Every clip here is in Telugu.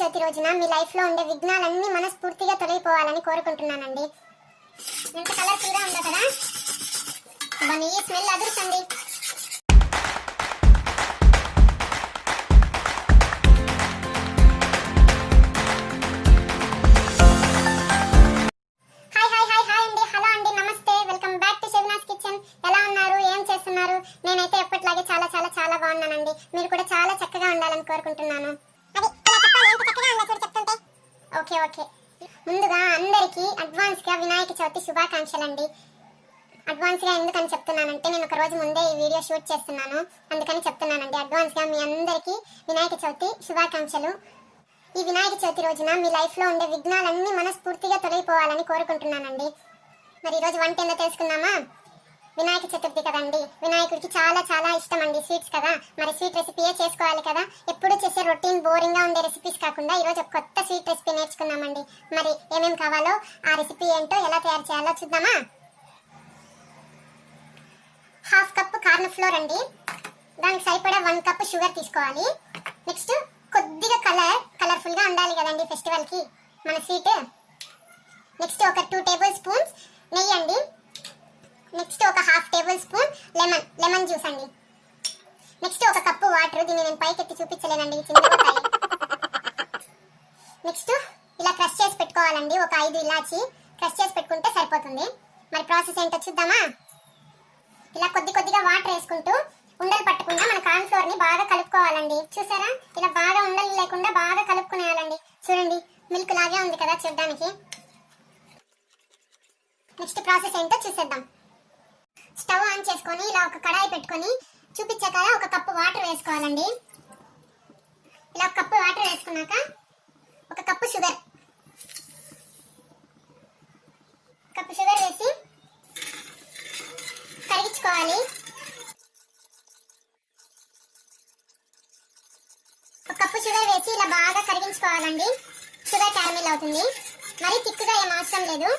చవితి రోజున మీ లైఫ్ లో ఉండే విఘ్నాలన్నీ మనస్ఫూర్తిగా తొలగిపోవాలని కోరుకుంటున్నానండి. ఎంత కలర్ఫుల్ గా ఉందో కదా, ఈ స్మెల్ అదురుతుంది. నేనైతే ఎప్పటిలాగే చాలా చాలా చాలా బాగున్నానండి. మీరు కూడా చాలా చక్కగా ఉండాలని కోరుకుంటున్నాను. ఓకే ఓకే ముందుగా అందరికీ అడ్వాన్స్ గా వినాయక చవితి శుభాకాంక్షలండి. అడ్వాన్స్ గా ఎందుకని చెప్తున్నానంటే నేను ఒక రోజు ముందే ఈ వీడియో షూట్ చేస్తున్నాను, అందుకని చెప్తున్నానండి. అడ్వాన్స్ గా మీ అందరికీ వినాయక చవితి శుభాకాంక్షలు. ఈ వినాయక చవితి రోజున మీ లైఫ్ లో ఉండే విఘ్నాలన్నీ మనస్ఫూర్తిగా తొలగిపోవాలని కోరుకుంటున్నానండి. మరి ఈ రోజు వంట ఏందో తెలుసుకుందామా? వినాయక చతుర్థి కదండి, వినాయకుడికి చాలా చాలా ఇష్టం అండి స్వీట్స్ కదా. మరి స్వీట్ రెసిపీయే చేసుకోవాలి కదా, ఎప్పుడు చేసే రొటీన్ బోరింగ్ గా ఉండే రెసిపీస్ కాకుండా ఈ రోజు ఒక కొత్త స్వీట్ రెసిపీ నేర్చుకున్నామండి. మరి ఏమేమి కావాలో ఆ రెసిపీ ఏంటో ఎలా తయారు చేయాలో చూద్దామా? హాఫ్ కప్ కార్న్ ఫ్లోర్ అండి, దానికి సరిపడా 1 కప్ షుగర్ తీసుకోవాలి. నెక్స్ట్ కొద్దిగా కలర్ఫుల్ గా ఉండాలి కదండి ఫెస్టివల్ కి మన స్వీట్. నెక్స్ట్ ఒక 2 టేబుల్ స్పూన్స్ నెయ్యి అండి. నెక్స్ట్ ఒక half table spoon lemon juice అండి. నెక్స్ట్ ఒక కప్పు వాటర్, దీన్ని నేను పైకి ఎత్తి చూపించలేనండి, చిన్నపోతాయి. నెక్స్ట్ ఇలా క్రష్ చేసి పెట్టుకోవాలండి, ఒక 5 ఇలాచి క్రష్ చేసి పెట్టుకుంటే సరిపోతుంది. మరి ప్రాసెస్ ఏంటో చూద్దామా? ఇలా కొద్దిగా వాటర్ వేసుకుంటూ ఉండలు పట్టకుండా మన కార్న్ ఫ్లోర్ ని బాగా కలుపుకోవాలండి. చూసారా, ఇలా బాగా ఉండలు లేకుండా బాగా కలుపుకునేయాలండి. చూడండి, మిల్క్ లాగే ఉంది కదా చూడడానికి. నెక్స్ట్ ప్రాసెస్ ఏంటో చూసేద్దాం. స్టవ్ ఆన్ చేసుకొని ఇలా ఒక కడాయి పెట్టుకొని చూపించే కదా ఒక కప్పు వాటర్ వేసుకోవాలండి. ఇలా ఒక కప్పు వాటర్ వేసుకున్నాక ఒక కప్పు షుగర్ వేసి కరిగించుకోవాలి. ఒక కప్పు షుగర్ వేసి ఇలా బాగా కరిగించుకోవాలండి. షుగర్ క్యారమిల్ అవుతుంది, మరి తిక్కుగా ఏం అవసరం లేదు.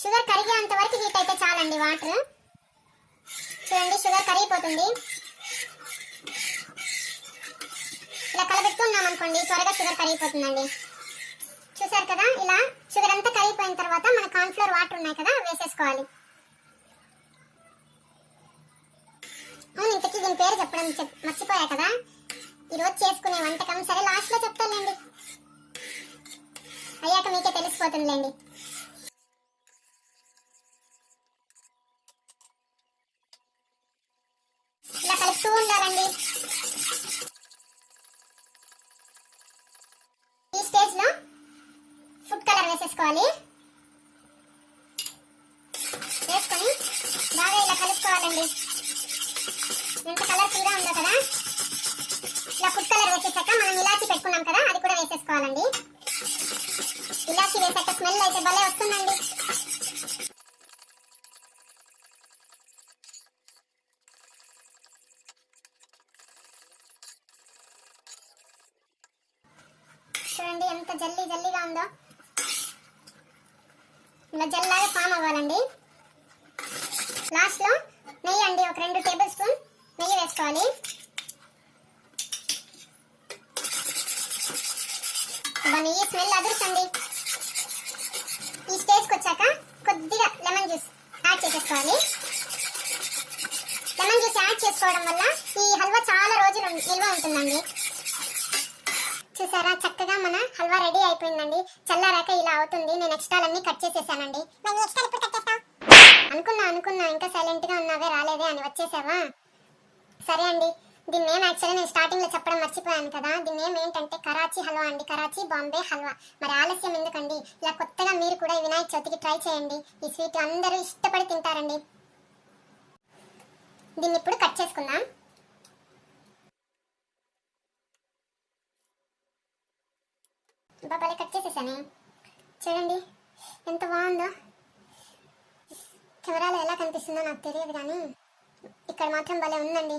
షుగర్ కరిగేంత వరకు హీట్ అయితే చాలండి వాటర్. చూడండి, షుగర్ కరిగిపోతుంది. ఇలా కలబెట్టుకున్నాం అనుకోండి త్వరగా షుగర్ కరిగిపోతుందండి. చూసారు కదా, ఇలా షుగర్ అంతా కరిగిపోయిన తర్వాత మన కార్న్ ఫ్లోర్ వాటర్ ఉన్నాయి కదా వేసేసుకోవాలి. అవును, ఇంతకీ దీని పేరు చెప్పడం మర్చిపోయా కదా. ఈరోజు చేసుకునే వంటకం సరే లాస్ట్ లో చెప్తానండి, అయ్యాక మీకే తెలిసిపోతుందిలేండి. ఇలా కలుపుతూ ఉండాలండి. ఈ స్టేజ్ లో ఫుడ్ కలర్ వేసేసుకోవాలి. వేసుకొని బాగా ఇలా కలుపుకోవాలండి. ఎంత కలర్ఫుల్ గా ఉందో కదా. ఇలా ఫుడ్ కలర్ వేసేసాక మనం ఇలాచి పెట్టుకున్నాం కదా, అది కూడా వేసేసుకోవాలండి. ఇలాచి వేసాక స్మెల్ అయితే భలే వస్తుందండి. చూడండి ఎంత జల్లీగా ఉందో. ఇలా జల్లాగా ఫామ్ అవ్వాలండి. లాస్ట్ లో నెయ్యి అండి, ఒక 2 టేబుల్ స్పూన్ నెయ్యి వేసుకోవాలి. నెయ్యి స్మెల్ అదురుతుంది. ఈ స్టేజ్కి వచ్చాక కొద్దిగా లెమన్ జ్యూస్ యాడ్ చేసేసుకోవాలి. లెమన్ జ్యూస్ యాడ్ చేసుకోవడం వల్ల ఈ హల్వా చాలా రోజులు నిల్వ ఉంటుందండి. చూసారా, చక్కగా మన హల్వా రెడీ అయిపోయిందండి. చల్లారాక ఇలా అవుతుంది. నేను ఎక్స్ట్రాలన్నీ కట్ చేసేసానండి. అనుకున్నా ఇంకా సైలెంట్ గా ఉన్నావే, రాలేదే అని వచ్చేసావా? సరే అండి, దీని నేమ్ యాక్చువల్లీ నేను స్టార్టింగ్ లో చెప్పడం మర్చిపోయాను కదా. దీని నేమ్ ఏంటంటే కరాచీ హల్వా అండి, కరాచీ బాంబే హల్వా. మరి ఆలస్యం ఎందుకండి, ఇలా కొత్తగా మీరు కూడా వినాయక చవితికి ట్రై చేయండి. ఈ స్వీట్ అందరూ ఇష్టపడి తింటారండి. దీన్ని ఇప్పుడు కట్ చేసుకుందాం. బాబాలే కట్ చేసేసాను. చూడండి ఎంత బాగుందో. కెమెరాలో ఎలా కనిపిస్తుందో నాకు తెలియదు కానీ ఇక్కడ మాత్రం భలే ఉందండి.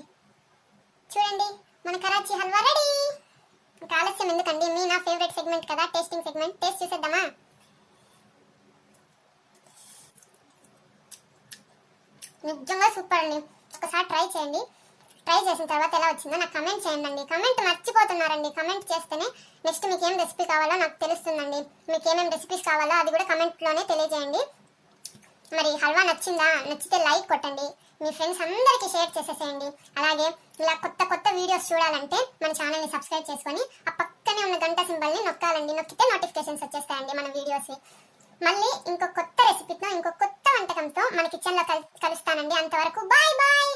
చూడండి, మన కరాచీ హల్వా రెడీ. ఇంకా ఆలస్యం ఎందుకండి, మీ నా ఫేవరెట్ సెగ్మెంట్ కదా, టేస్టింగ్ సెగ్మెంట్. టేస్ట్ చేసేద్దామా? నిజంగా సూపర్ అండి, ఒకసారి ట్రై చేయండి. ట్రై చేసిన తర్వాత ఎలా వచ్చిందో నాకు కమెంట్ చేయండి. కమెంట్ మర్చిపోతున్నారండి. కమెంట్ చేస్తేనే నెక్స్ట్ మీకు ఏం రెసిపీ కావాలో నాకు తెలుస్తుందండి. మీకు ఏమేమి రెసిపీస్ కావాలో అది కూడా కమెంట్లోనే తెలియజేయండి. మరి హల్వా నచ్చిందా? నచ్చితే లైక్ కొట్టండి, మీ ఫ్రెండ్స్ అందరికీ షేర్ చేసేసేయండి. అలాగే ఇలా కొత్త కొత్త వీడియోస్ చూడాలంటే మన ఛానల్ని సబ్స్క్రైబ్ చేసుకొని ఆ పక్కనే ఉన్న గంట సింబల్ని నొక్కాలండి. నొక్కితే నోటిఫికేషన్స్ వచ్చేస్తాయండి మన వీడియోస్. మళ్ళీ ఇంకో కొత్త రెసిపీతో ఇంకో కొత్త వంటకంతో మన కిచెన్లో కలుస్తానండి. అంతవరకు బాయ్ బాయ్.